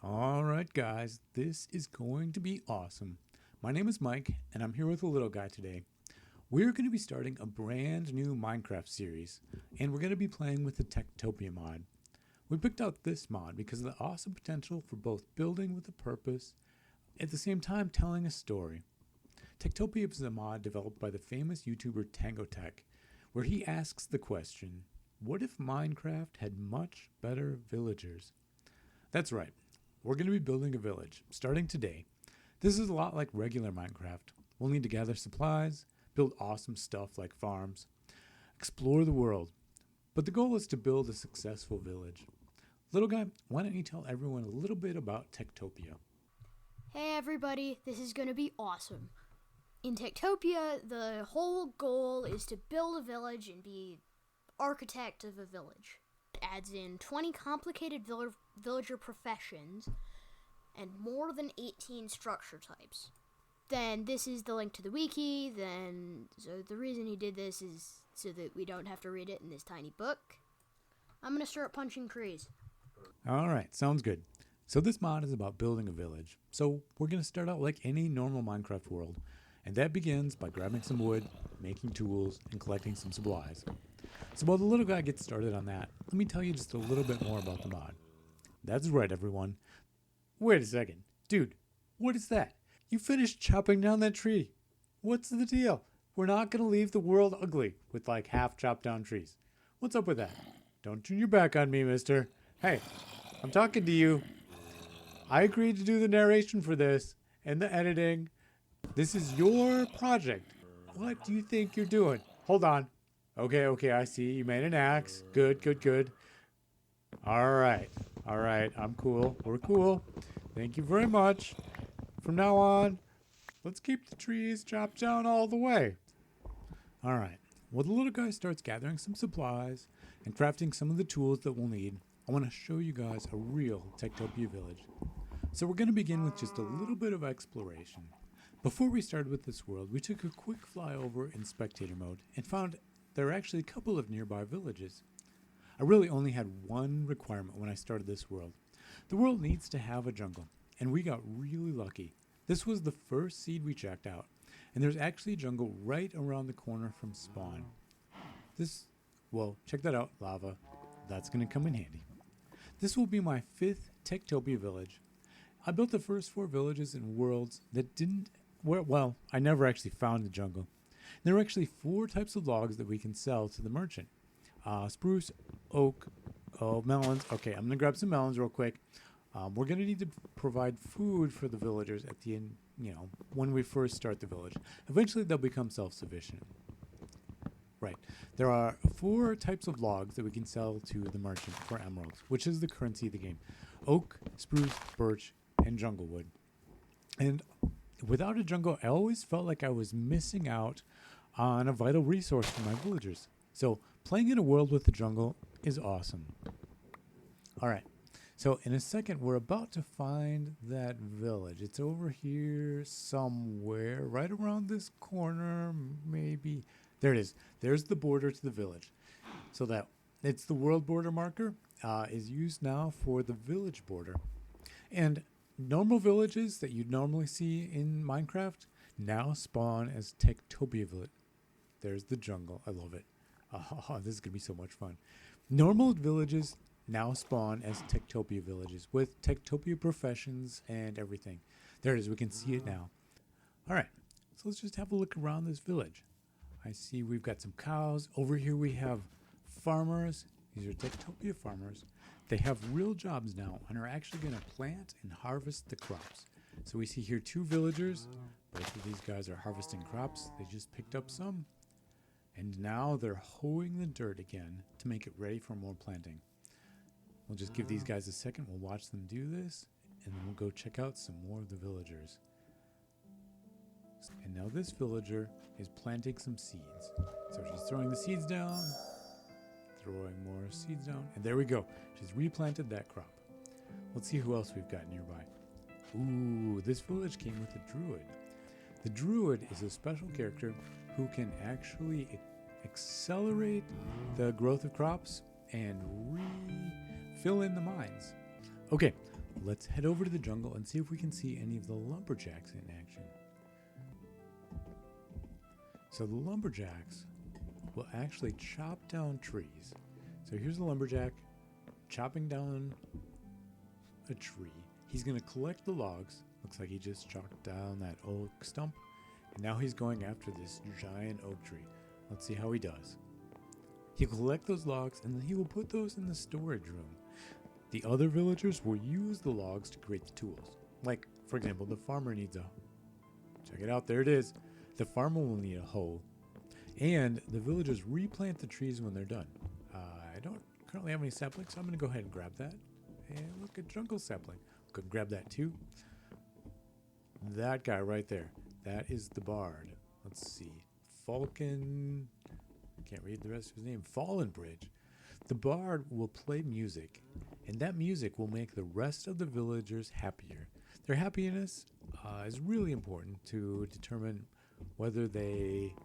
All right, guys, this is going to be awesome. My name is Mike, and I'm here with a little guy today. We're going to be starting a brand new Minecraft series, and we're going to be playing with the Tektopia mod. We picked out this mod because of the awesome potential for both building with a purpose, at the same time telling a story. Tektopia is a mod developed by the famous YouTuber Tango Tek, where he asks the question, what if Minecraft had much better villagers? That's right. We're going to be building a village, starting today. This is a lot like regular Minecraft. We'll need to gather supplies, build awesome stuff like farms, explore the world. But the goal is to build a successful village. Little guy, why don't you tell everyone a little bit about Tektopia? Hey everybody, this is going to be awesome. In Tektopia, the whole goal is to build a village and be architect of a village. It adds in 20 complicated villager professions and more than 18 structure types. Then this is the link to the wiki. So the reason he did this is so that we don't have to read it in this tiny book. I'm going to start punching trees. All right, sounds good. So this mod is about building a village. So we're going to start out like any normal Minecraft world. And that begins by grabbing some wood, making tools, and collecting some supplies. So while the little guy gets started on that, let me tell you just a little bit more about the mod. That's right, everyone. Wait a second. Dude, what is that? You finished chopping down that tree. What's the deal? We're not going to leave the world ugly with like half chopped down trees. What's up with that? Don't turn your back on me, mister. Hey, I'm talking to you. I agreed to do the narration for this and the editing. This is your project. What do you think you're doing? Hold on. Okay, I see. You made an axe. Good. All right. I'm cool. We're cool. Thank you very much. From now on, let's keep the trees chopped down all the way. All right. Well, the little guy starts gathering some supplies and crafting some of the tools that we'll need. I want to show you guys a real Tektopia village. So we're going to begin with just a little bit of exploration. Before we started with this world, we took a quick flyover in spectator mode and found there are actually a couple of nearby villages. I really only had one requirement when I started this world. The world needs to have a jungle, and we got really lucky. This was the first seed we checked out, and there's actually a jungle right around the corner from spawn. Check that out, lava. That's going to come in handy. This will be my 5th Tektopia village. I built the first 4 villages in worlds that I never actually found the jungle. There are actually 4 types of logs that we can sell to the merchant. Spruce, oak, melons. Okay, I'm going to grab some melons real quick. We're going to need to provide food for the villagers at the end, when we first start the village. Eventually, they'll become self-sufficient. Right. There are 4 types of logs that we can sell to the merchant for emeralds, which is the currency of the game. Oak, spruce, birch, and jungle wood. And without a jungle, I always felt like I was missing out on a vital resource for my villagers. So playing in a world with the jungle is awesome. All right. So in a second, we're about to find that village. It's over here somewhere, right around this corner, maybe. There it is. There's the border to the village. So that it's the world border marker is used now for the village border. And normal villages that you'd normally see in Minecraft now spawn as Tektopia village. There's the jungle. I love it. Oh, this is going to be so much fun. Normal villages now spawn as Tektopia villages with Tektopia professions and everything. There it is. We can see it now. All right. So let's just have a look around this village. I see we've got some cows. Over here we have farmers. These are Tektopia farmers. They have real jobs now and are actually going to plant and harvest the crops. So we see here 2 villagers. Both of these guys are harvesting crops. They just picked up some. And now they're hoeing the dirt again to make it ready for more planting. We'll just give these guys a second. We'll watch them do this. And then we'll go check out some more of the villagers. And now this villager is planting some seeds. So she's throwing the seeds down. Throwing more seeds down. And there we go. She's replanted that crop. Let's see who else we've got nearby. Ooh, this village came with a druid. The druid is a special character who can actually accelerate the growth of crops and fill in the mines. Okay, let's head over to the jungle and see if we can see any of the lumberjacks in action. So the lumberjacks will actually chop down trees. So here's the lumberjack chopping down a tree. He's going to collect the logs. Looks like he just chopped down that oak stump. And now he's going after this giant oak tree. Let's see how he does. He'll collect those logs and then he will put those in the storage room. The other villagers will use the logs to create the tools. Like, for example, the farmer needs a... Check it out, there it is. The farmer will need a hoe. And the villagers replant the trees when they're done. I don't currently have any saplings, so I'm going to go ahead and grab that. And look, a jungle sapling. Go grab that too. That guy right there. That is the bard. Let's see. Falcon... I can't read the rest of his name. Fallen Bridge. The bard will play music, and that music will make the rest of the villagers happier. Their happiness is really important to determine whether they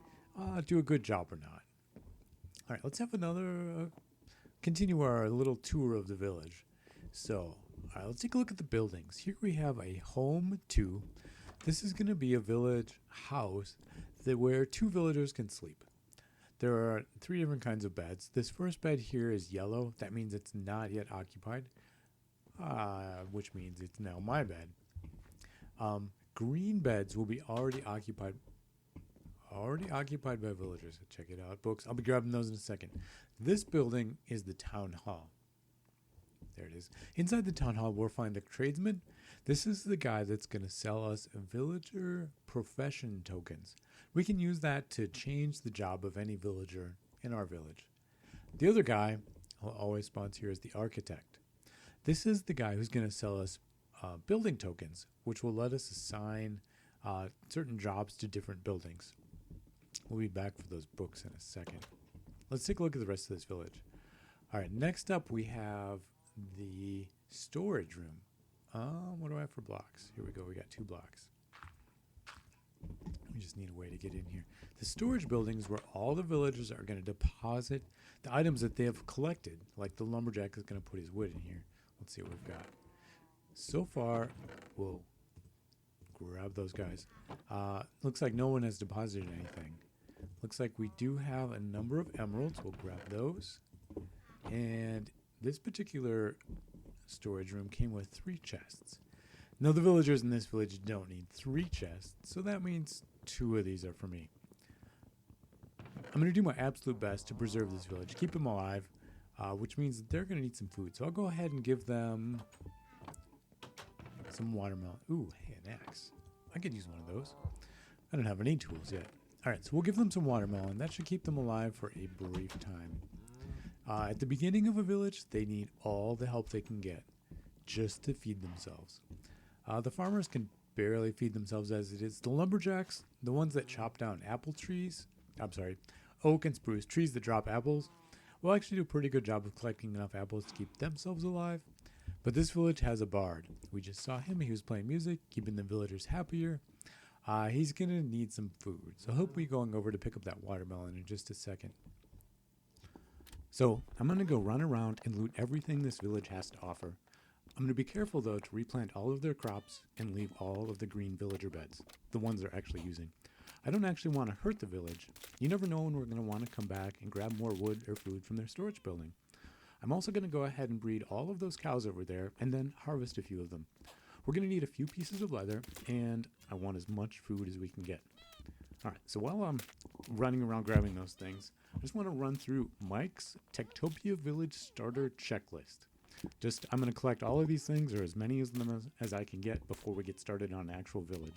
do a good job or not. All right, let's have another, continue our little tour of the village. So, all right, let's take a look at the buildings. Here we have a home 2. This is going to be a village house where 2 villagers can sleep. There are 3 different kinds of beds. This first bed here is yellow. That means it's not yet occupied, which means it's now my bed. Green beds will be already occupied by villagers. Check it out. Books. I'll be grabbing those in a second. This building is the town hall. There it is. Inside the town hall, we'll find the tradesman. This is the guy that's going to sell us villager profession tokens. We can use that to change the job of any villager in our village. The other guy, who always spawns here, is the architect. This is the guy who's going to sell us building tokens, which will let us assign certain jobs to different buildings. We'll be back for those books in a second. Let's take a look at the rest of this village. All right, next up we have the storage room. What do I have for blocks? Here we go. We got 2 blocks. We just need a way to get in here. The storage buildings where all the villagers are going to deposit the items that they have collected. Like the lumberjack is going to put his wood in here. Let's see what we've got. So far, whoa. Grab those guys. Looks like no one has deposited anything. Looks like we do have a number of emeralds. We'll grab those. And this particular storage room came with 3 chests. Now the villagers in this village don't need 3 chests, so that means 2 of these are for me. I'm going to do my absolute best to preserve this village, keep them alive, which means that they're going to need some food. So I'll go ahead and give them some watermelon. Ooh, hey, an axe. I could use one of those. I don't have any tools yet. All right, so we'll give them some watermelon. That should keep them alive for a brief time. At the beginning of a village, they need all the help they can get just to feed themselves. The farmers can barely feed themselves as it is. The lumberjacks, the ones that chop down oak and spruce trees that drop apples, will actually do a pretty good job of collecting enough apples to keep themselves alive. But this village has a bard. We just saw him. He was playing music, keeping the villagers happier. He's going to need some food. So he'll be going over to pick up that watermelon in just a second. So I'm going to go run around and loot everything this village has to offer. I'm going to be careful, though, to replant all of their crops and leave all of the green villager beds, the ones they're actually using. I don't actually want to hurt the village. You never know when we're going to want to come back and grab more wood or food from their storage building. I'm also going to go ahead and breed all of those cows over there and then harvest a few of them. We're going to need a few pieces of leather, and I want as much food as we can get. All right, so while I'm running around grabbing those things, I just want to run through Mike's Tektopia Village Starter Checklist. I'm going to collect all of these things, or as many of them as I can get before we get started on an actual village.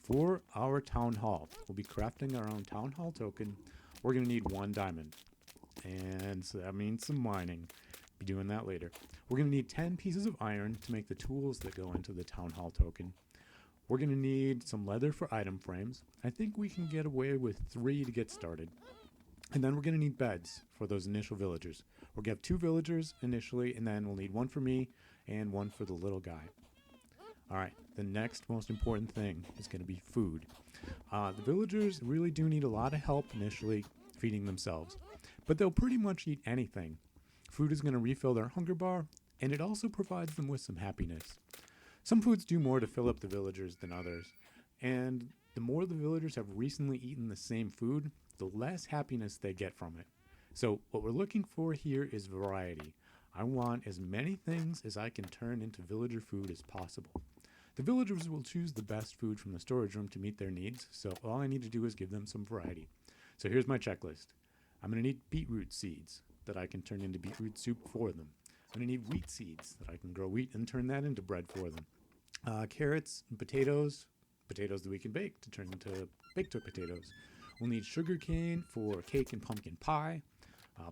For our town hall, we'll be crafting our own town hall token. We're going to need 1 diamond. And so that means some mining. Be doing that later. We're going to need 10 pieces of iron to make the tools that go into the town hall token. We're going to need some leather for item frames. I think we can get away with 3 to get started. And then we're going to need beds for those initial villagers. We're going to have 2 villagers initially, and then we'll need 1 for me and 1 for the little guy. All right, the next most important thing is going to be food. The villagers really do need a lot of help initially feeding themselves, but they'll pretty much eat anything. Food is going to refill their hunger bar, and it also provides them with some happiness. Some foods do more to fill up the villagers than others, and the more the villagers have recently eaten the same food, the less happiness they get from it. So what we're looking for here is variety. I want as many things as I can turn into villager food as possible. The villagers will choose the best food from the storage room to meet their needs, so all I need to do is give them some variety. So here's my checklist. I'm going to need beetroot seeds that I can turn into beetroot soup for them. I'm going to need wheat seeds that I can grow wheat and turn that into bread for them. Carrots and potatoes that we can bake to turn into baked potatoes. We'll need sugar cane for cake and pumpkin pie,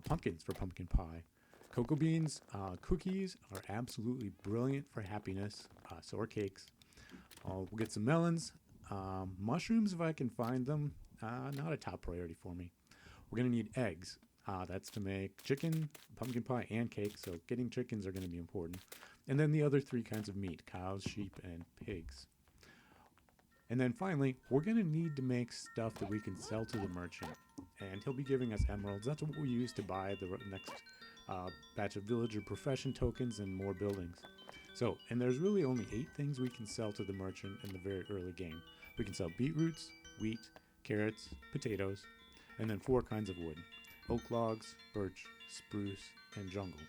pumpkins for pumpkin pie. Cocoa beans, cookies are absolutely brilliant for happiness, so are cakes. We'll get some melons. Mushrooms, if I can find them, not a top priority for me. We're going to need eggs. That's to make chicken, pumpkin pie, and cake, so getting chickens are going to be important. And then the other three kinds of meat, cows, sheep, and pigs. And then finally, we're going to need to make stuff that we can sell to the merchant. And he'll be giving us emeralds. That's what we use to buy the next batch of villager profession tokens and more buildings. So, and there's really only 8 things we can sell to the merchant in the very early game. We can sell beetroots, wheat, carrots, potatoes, and then 4 kinds of wood. Oak logs, birch, spruce, and jungle.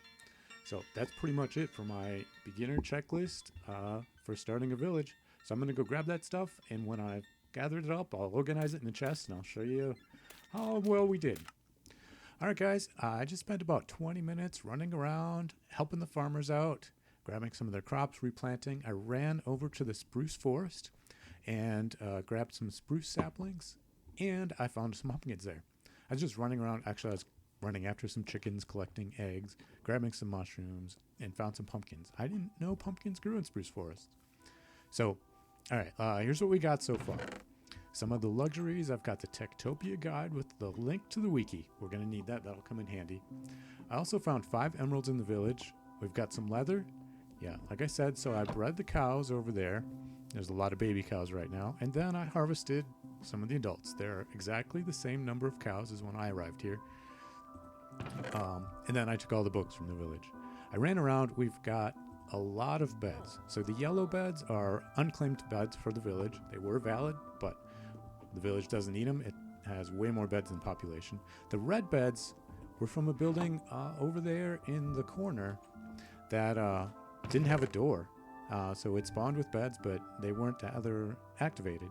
So that's pretty much it for my beginner checklist for starting a village. So I'm going to go grab that stuff, and when I've gathered it up, I'll organize it in the chest, and I'll show you how well we did. Alright guys, I just spent about 20 minutes running around, helping the farmers out, grabbing some of their crops, replanting. I ran over to the spruce forest and grabbed some spruce saplings, and I found some pumpkins there. I was just running around. Actually, I was running after some chickens, collecting eggs, grabbing some mushrooms, and found some pumpkins. I didn't know pumpkins grew in spruce forest. So, alright, here's what we got so far. Some of the luxuries, I've got the Tektopia guide with the link to the wiki. We're going to need that. That'll come in handy. I also found 5 emeralds in the village. We've got some leather. Yeah, like I said, so I bred the cows over there. There's a lot of baby cows right now. And then I harvested some of the adults. They're exactly the same number of cows as when I arrived here. And then I took all the books from the village. I ran around. We've got a lot of beds. So the yellow beds are unclaimed beds for the village. They were valid, but the village doesn't need them. It has way more beds than population. The red beds were from a building over there in the corner that didn't have a door. So it spawned with beds, but they weren't other activated.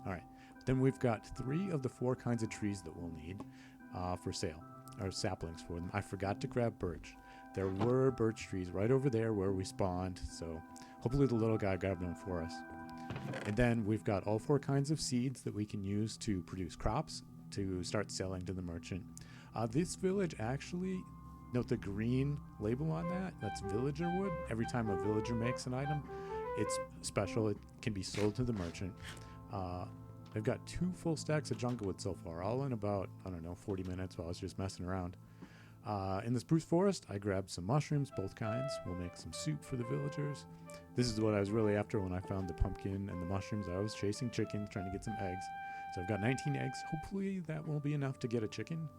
All right. Then we've got 3 of the 4 kinds of trees that we'll need for sale, or saplings for them. I forgot to grab birch. There were birch trees right over there where we spawned, so hopefully the little guy grabbed them for us. And then we've got all 4 kinds of seeds that we can use to produce crops to start selling to the merchant. This village actually, note the green label on that, that's villager wood. Every time a villager makes an item, it's special. It can be sold to the merchant. I've got 2 full stacks of jungle wood so far, all in about, 40 minutes while I was just messing around. In the spruce forest, I grabbed some mushrooms, both kinds. We'll make some soup for the villagers. This is what I was really after when I found the pumpkin and the mushrooms. I was chasing chickens, trying to get some eggs. So I've got 19 eggs. Hopefully that will be enough to get a chicken.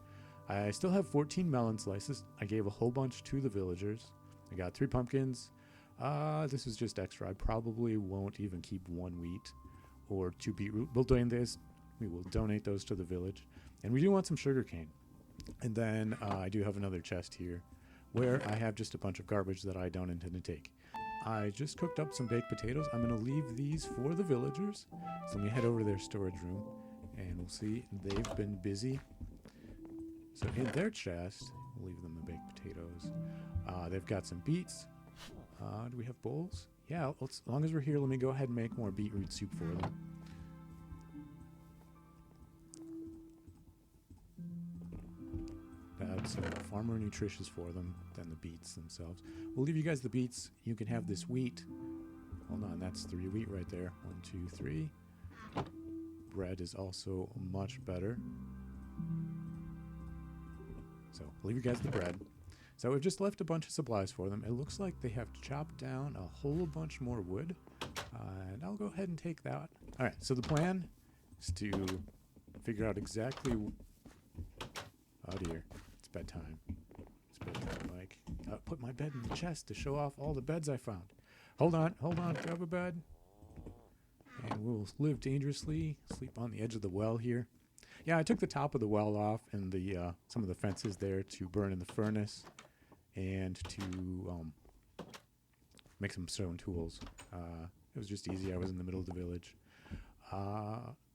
I still have 14 melon slices. I gave a whole bunch to the villagers. I got 3 pumpkins. This is just extra. I probably won't even keep 1 wheat or 2 beetroot. We will donate those to the village. And we do want some sugar cane. And then I do have another chest here where I have just a bunch of garbage that I don't intend to take. I just cooked up some baked potatoes. I'm going to leave these for the villagers. So let me head over to their storage room and we'll see. They've been busy. So in their chest, we'll leave them the baked potatoes. They've got some beets. Do we have bowls? Yeah, as long as we're here, let me go ahead and make more beetroot soup for them. That's far more nutritious for them than the beets themselves. We'll leave you guys the beets. You can have this wheat. Hold on, that's 3 wheat right there. 1, 2, 3. Bread is also much better. So we'll leave you guys the bread. So we've just left a bunch of supplies for them. It looks like they have chopped down a whole bunch more wood. And I'll go ahead and take that. All right, so the plan is to figure out exactly... Oh dear, it's bedtime. It's bedtime, Mike. Put my bed in the chest to show off all the beds I found. Hold on, grab a bed. And we'll live dangerously, sleep on the edge of the well here. Yeah, I took the top of the well off and the some of the fences there to burn in the furnace and to make some stone tools. It was just easy. I was in the middle of the village.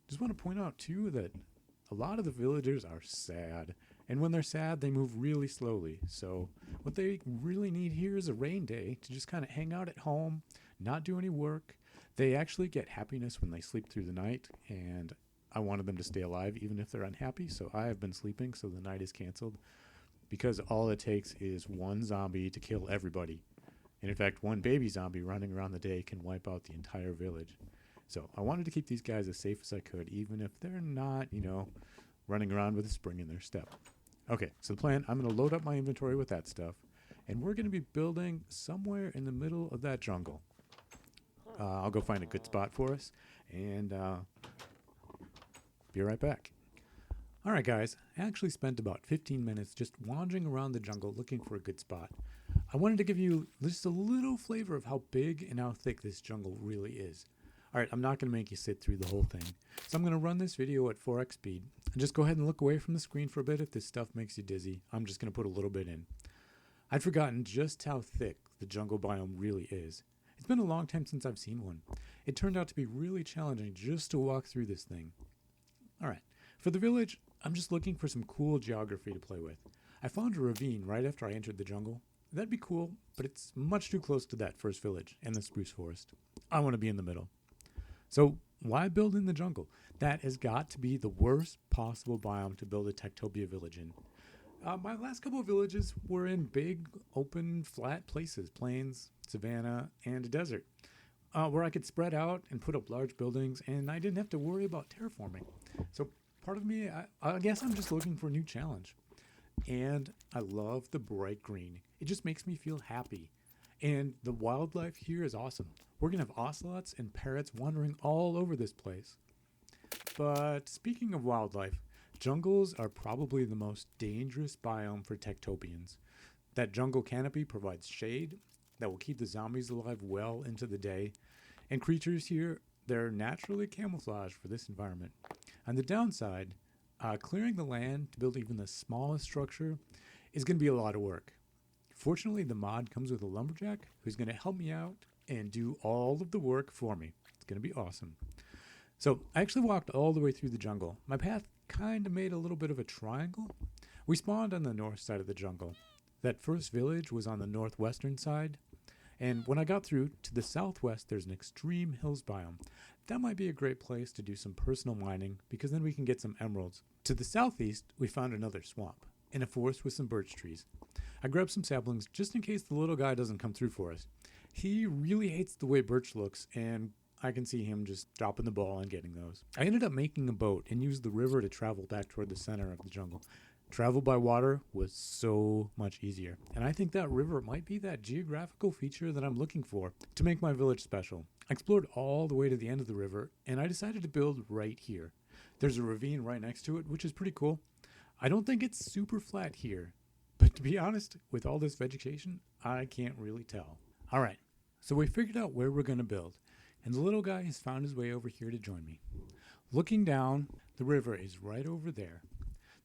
Just want to point out, too, that a lot of the villagers are sad. And when they're sad, they move really slowly. So what they really need here is a rain day to just kind of hang out at home, not do any work. They actually get happiness when they sleep through the night, and I wanted them to stay alive even if they're unhappy. So I have been sleeping, so the night is canceled, because all it takes is one zombie to kill everybody. And in fact, one baby zombie running around the day can wipe out the entire village. So I wanted to keep these guys as safe as I could, even if they're not, running around with a spring in their step. Okay, so the plan, I'm going to load up my inventory with that stuff, and we're going to be building somewhere in the middle of that jungle. I'll go find a good spot for us, and be right back. All right, guys, I actually spent about 15 minutes just wandering around the jungle looking for a good spot. I wanted to give you just a little flavor of how big and how thick this jungle really is. All right, I'm not going to make you sit through the whole thing, so I'm going to run this video at 4x speed. And just go ahead and look away from the screen for a bit if this stuff makes you dizzy. I'm just going to put a little bit in. I'd forgotten just how thick the jungle biome really is. It's been a long time since I've seen one. It turned out to be really challenging just to walk through this thing. All right, for the village, I'm just looking for some cool geography to play with. I found a ravine right after I entered the jungle. That'd be cool, but it's much too close to that first village and the spruce forest. I want to be in the middle. So why build in the jungle? That has got to be the worst possible biome to build a Tektopia village in. My last couple of villages were in big, open, flat places, plains, savanna, and a desert, where I could spread out and put up large buildings, and I didn't have to worry about terraforming. So part of me, I guess I'm just looking for a new challenge. And I love the bright green. It just makes me feel happy. And the wildlife here is awesome. We're going to have ocelots and parrots wandering all over this place. But speaking of wildlife, jungles are probably the most dangerous biome for Tektopians. That jungle canopy provides shade that will keep the zombies alive well into the day. And creatures here, they're naturally camouflaged for this environment. On the downside, clearing the land to build even the smallest structure is going to be a lot of work. Fortunately, the mod comes with a lumberjack who's going to help me out and do all of the work for me. It's going to be awesome. So I actually walked all the way through the jungle. My path kind of made a little bit of a triangle. We spawned on the north side of the jungle. That first village was on the northwestern side. And when I got through to the southwest, there's an extreme hills biome. That might be a great place to do some personal mining, because then we can get some emeralds. To the southeast, we found another swamp and a forest with some birch trees. I grabbed some saplings just in case the little guy doesn't come through for us. He really hates the way birch looks, and I can see him just dropping the ball and getting those. I ended up making a boat and used the river to travel back toward the center of the jungle. Travel by water was so much easier, and I think that river might be that geographical feature that I'm looking for to make my village special. I explored all the way to the end of the river, and I decided to build right here. There's a ravine right next to it, which is pretty cool. I don't think it's super flat here, but to be honest, with all this vegetation, I can't really tell. All right, so we figured out where we're going to build, and the little guy has found his way over here to join me. Looking down, the river is right over there.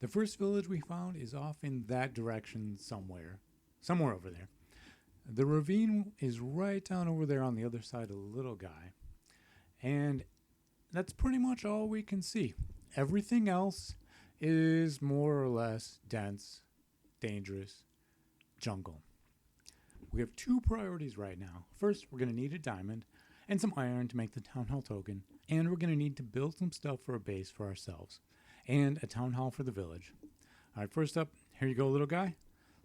The first village we found is off in that direction somewhere over there. The ravine is right down over there on the other side of the little guy. And that's pretty much all we can see. Everything else is more or less dense, dangerous jungle. We have two priorities right now. First, we're going to need a diamond and some iron to make the town hall token. And we're going to need to build some stuff for a base for ourselves. And a town hall for the village. All right, first up, here you go, little guy.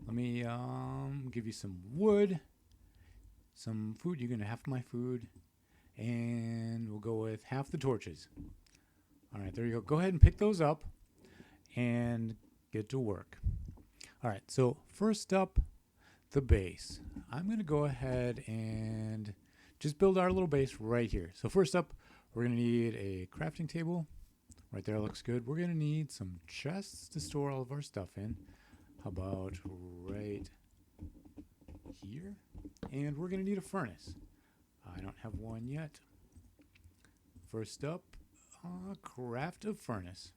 Let me give you some wood, some food. You can have half my food, and we'll go with half the torches. All right, there you go. Go ahead and pick those up and get to work. All right, so first up, the base. I'm going to go ahead and just build our little base right here. So first up, we're going to need a crafting table. Right there looks good. We're going to need some chests to store all of our stuff in. How about right here? And we're going to need a furnace. I don't have one yet. First up, craft a furnace.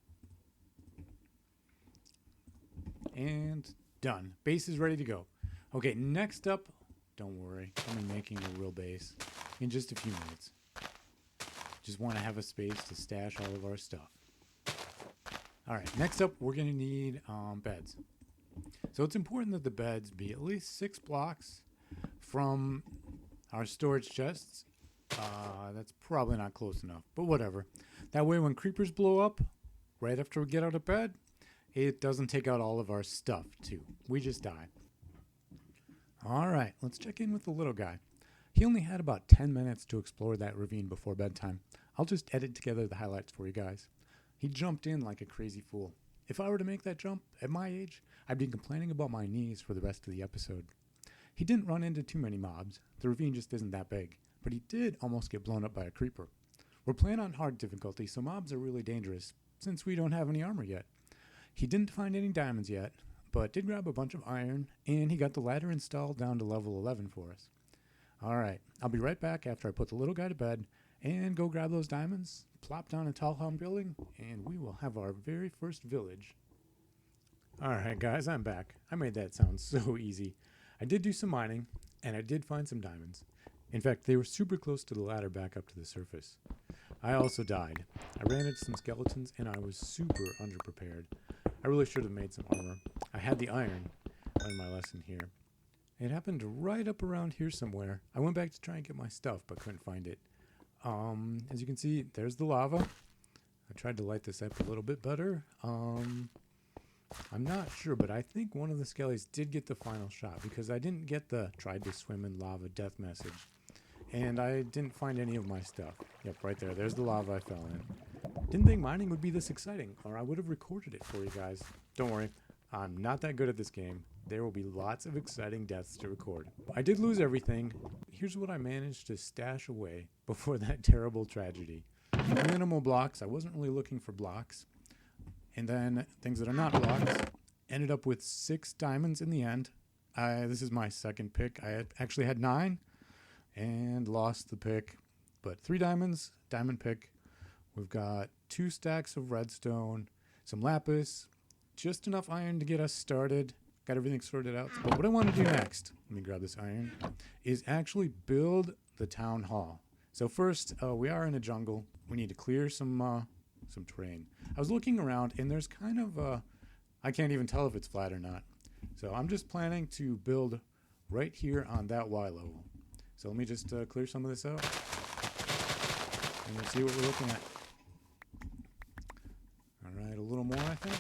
And done. Base is ready to go. Okay, next up, don't worry, I'll be making a real base in just a few minutes. Just want to have a space to stash all of our stuff. Alright, next up, we're going to need beds. So it's important that the beds be at least 6 blocks from our storage chests. That's probably not close enough, but whatever. That way when creepers blow up, right after we get out of bed, it doesn't take out all of our stuff too. We just die. Alright, let's check in with the little guy. He only had about 10 minutes to explore that ravine before bedtime. I'll just edit together the highlights for you guys. He jumped in like a crazy fool. If I were to make that jump at my age, I'd be complaining about my knees for the rest of the episode. He didn't run into too many mobs. The ravine just isn't that big. But he did almost get blown up by a creeper. We're playing on hard difficulty, so mobs are really dangerous, since we don't have any armor yet. He didn't find any diamonds yet, but did grab a bunch of iron, and he got the ladder installed down to level 11 for us. Alright, I'll be right back after I put the little guy to bed, and go grab those diamonds, plop down a tall home building, and we will have our very first village. Alright guys, I'm back. I made that sound so easy. I did do some mining, and I did find some diamonds. In fact, they were super close to the ladder back up to the surface. I also died. I ran into some skeletons, and I was super underprepared. I really should have made some armor. I had the iron. Learned my lesson here. It happened right up around here somewhere. I went back to try and get my stuff, but couldn't find it. As you can see, there's the lava. I tried to light this up a little bit better. I'm not sure, but I think one of the skellies did get the final shot because I didn't get the tried to swim in lava death message. And I didn't find any of my stuff. Yep, right there. There's the lava I fell in. Didn't think mining would be this exciting, or I would have recorded it for you guys. Don't worry, I'm not that good at this game. There will be lots of exciting deaths to record. I did lose everything. Here's what I managed to stash away before that terrible tragedy. Minimal blocks. I wasn't really looking for blocks. And then things that are not blocks. Ended up with 6 diamonds in the end. This is my second pick. I actually had 9 and lost the pick. But 3 diamonds, diamond pick. We've got 2 stacks of redstone, some lapis, just enough iron to get us started. Got everything sorted out. But what I want to do next, let me grab this iron, is actually build the town hall. So first, we are in a jungle. We need to clear some terrain. I was looking around, and there's kind of I can't even tell if it's flat or not. So I'm just planning to build right here on that Y level. So let me just clear some of this out, and we'll see what we're looking at. All right, a little more, I think.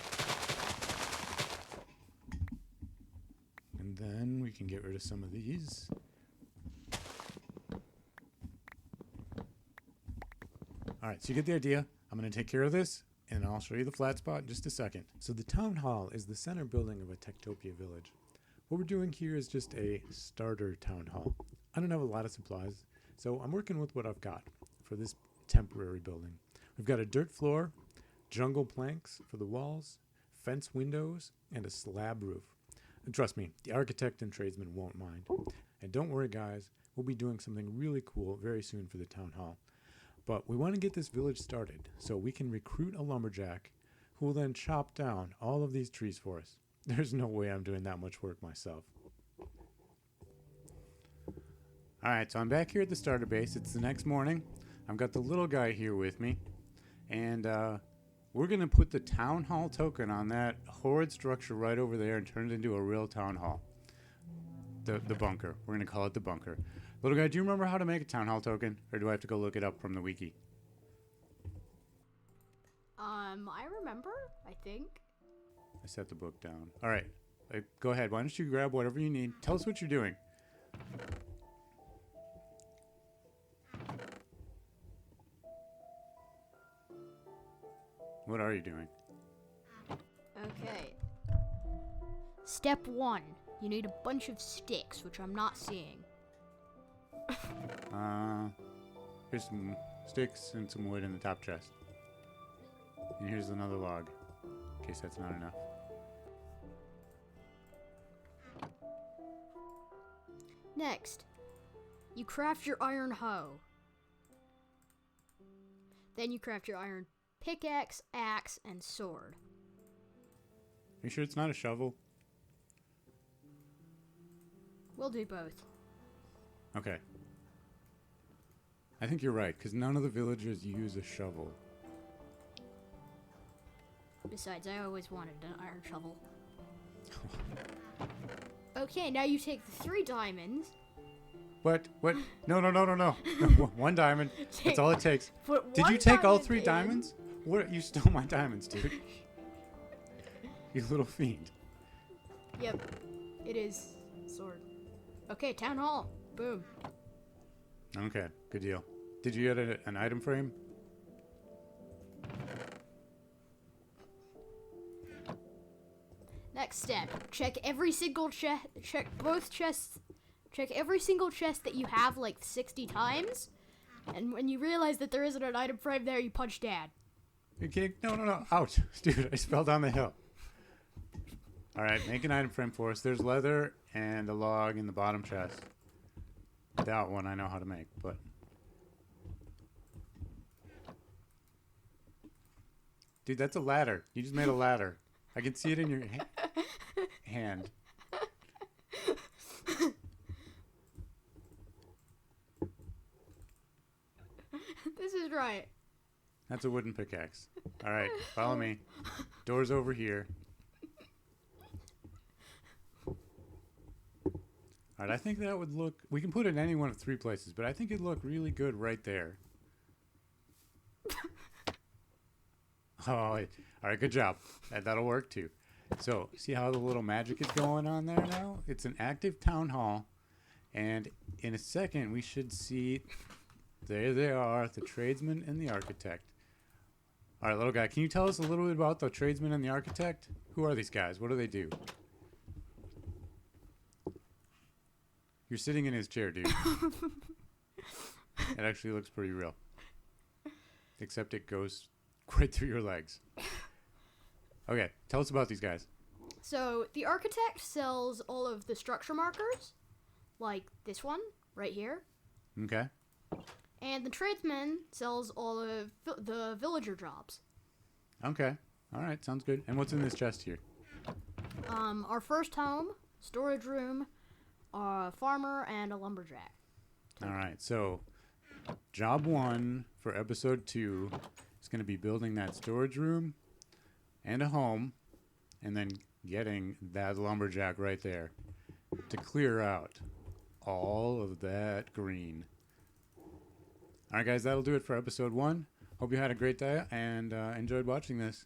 And then we can get rid of some of these. All right, so you get the idea. I'm going to take care of this, and I'll show you the flat spot in just a second. So the town hall is the center building of a Tektopia village. What we're doing here is just a starter town hall. I don't have a lot of supplies, so I'm working with what I've got for this temporary building. We've got a dirt floor, jungle planks for the walls, fence windows, and a slab roof. And trust me, the architect and tradesmen won't mind. And don't worry guys, we'll be doing something really cool very soon for the town hall. But we want to get this village started so we can recruit a lumberjack who will then chop down all of these trees for us. There's no way I'm doing that much work myself. Alright, so I'm back here at the starter base. It's the next morning. I've got the little guy here with me. And we're going to put the town hall token on that horrid structure right over there and turn it into a real town hall. The bunker. We're going to call it the bunker. Little guy, do you remember how to make a town hall token? Or do I have to go look it up from the wiki? I remember, I think. I set the book down. Alright, go ahead. Why don't you grab whatever you need. Tell us what you're doing. What are you doing? Okay. Step 1. You need a bunch of sticks, which I'm not seeing. Here's some sticks and some wood in the top chest. And here's another log, in case that's not enough. Next, You craft your iron hoe. Then you craft your iron pickaxe, axe, and sword. Are you sure it's not a shovel? We'll do both. Okay. I think you're right, because none of the villagers use a shovel. Besides, I always wanted an iron shovel. Okay, now you take the 3 diamonds. What? No. 1 diamond. That's all it takes. Put Did you one take all diamond 3 in. diamonds? What? You stole my diamonds, dude. You little fiend. Yep, it is sword. Okay, town hall. Boom. Okay, good deal. Did you get an item frame? Next step: check every single chest. Check both chests. Check every single chest that you have like 60 times. And when you realize that there isn't an item frame there, you punch Dad. You kidding? No. Ouch. Dude, I just fell down the hill. Alright, make an item frame for us. There's leather and a log in the bottom chest. That one I know how to make, but... Dude, that's a ladder. You just made a ladder. I can see it in your hand. This is right. That's a wooden pickaxe. Alright, follow me. Door's over here. Alright, I think that would look... We can put it in any one of 3 places, but I think it'd look really good right there. Oh, alright, good job. That'll work too. So, see how the little magic is going on there now? It's an active town hall. And in a second, we should see... There they are, the tradesman and the architect. Alright, little guy, can you tell us a little bit about the tradesman and the architect? Who are these guys? What do they do? You're sitting in his chair, dude. It actually looks pretty real. Except it goes right through your legs. Okay, tell us about these guys. So, the architect sells all of the structure markers, like this one, right here. Okay. And the tradesman sells all of the villager jobs. Okay. Alright, sounds good. And what's in this chest here? Our first home, storage room, a farmer, and a lumberjack. Alright, so job 1 for episode 2 is going to be building that storage room and a home, and then getting that lumberjack right there to clear out all of that green. Alright guys, that'll do it for episode 1. Hope you had a great day and enjoyed watching this.